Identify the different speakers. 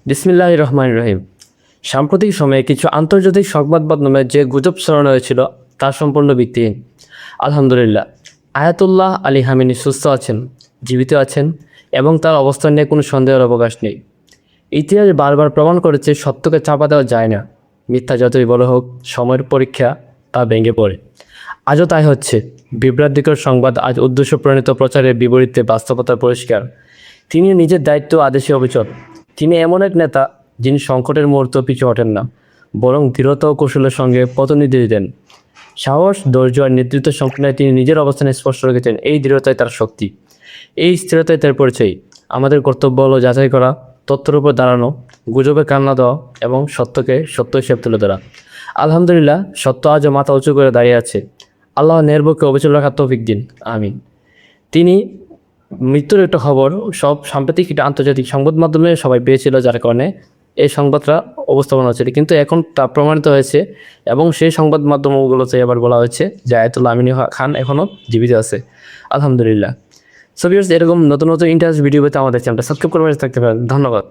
Speaker 1: বিসমিল্লাহির রহমানির রহিম। সাম্প্রতিক সময়ে কিছু আন্তর্জাতিক সংবাদ মাধ্যমে যে গুজব ছড়ানো হয়েছিল তা সম্পূর্ণ ভিত্তিহীন। আলহামদুলিল্লাহ, আয়াতুল্লাহ আলী হামিনি সুস্থ আছেন, জীবিত আছেন এবং তার অবস্থান নিয়ে কোনো সন্দেহের অবকাশ নেই। ইতিহাস বারবার প্রমাণ করেছে সত্যকে চাপা দেওয়া যায় না। মিথ্যা যতই বড় হোক, সময়ের পরীক্ষা তা ভেঙে পড়ে। আজও তাই হচ্ছে। বিভ্রান্তিকর সংবাদ আজ উদ্দেশ্য প্রণীত প্রচারের বিপরীতে বাস্তবতার পরিষ্কার। তিনি নিজের দায়িত্ব আদেশে অবিচল। তিনি এমন এক নেতা যিনি সংকটের মুহূর্ত পিছু হটেন না, বরং দৃঢ়তা ও কৌশলের সঙ্গে পথনির্দেশ দেন। সাহস, ধৈর্য আর নেতৃত্ব সম্পূর্ণ তিনি নিজের অবস্থানে স্পষ্ট রেখেছেন। এই দৃঢ়তাই তার শক্তি, এই স্থিরতাই তার পরিচয়। আমাদের কর্তব্য হলো যাচাই করা, তথ্যের উপর দাঁড়ানো, গুজবে কান না দেওয়া এবং সত্যকে সত্য হিসেবে তুলে ধরা। আলহামদুলিল্লাহ, সত্য আজও মাথা উঁচু করে দাঁড়িয়ে আছে। আল্লাহ নির্ভরকে অবিচল রাখার তৌফিক দিন, আমিন। তিনি মৃত্যুর একটা খবর সব সাম্প্রতিক একটা আন্তর্জাতিক সংবাদ মাধ্যমে সবাই পেয়েছিল, যার কারণে এই সংবাদটা উপস্থাপনা হচ্ছিল, কিন্তু এখন তা প্রমাণিত হয়েছে এবং সেই সংবাদ মাধ্যমগুলোতে এবার বলা হয়েছে যে আয়াতুল্লাহ আমিনী খান এখনও জীবিত আছে। আলহামদুলিল্লাহ। সো ভিউয়ার্স, এরকম নতুন নতুন ইন্টারেস্ট ভিডিও পেতে আমাদের চ্যানেলটা সাবস্ক্রাইব করে থাকতে পারেন। ধন্যবাদ।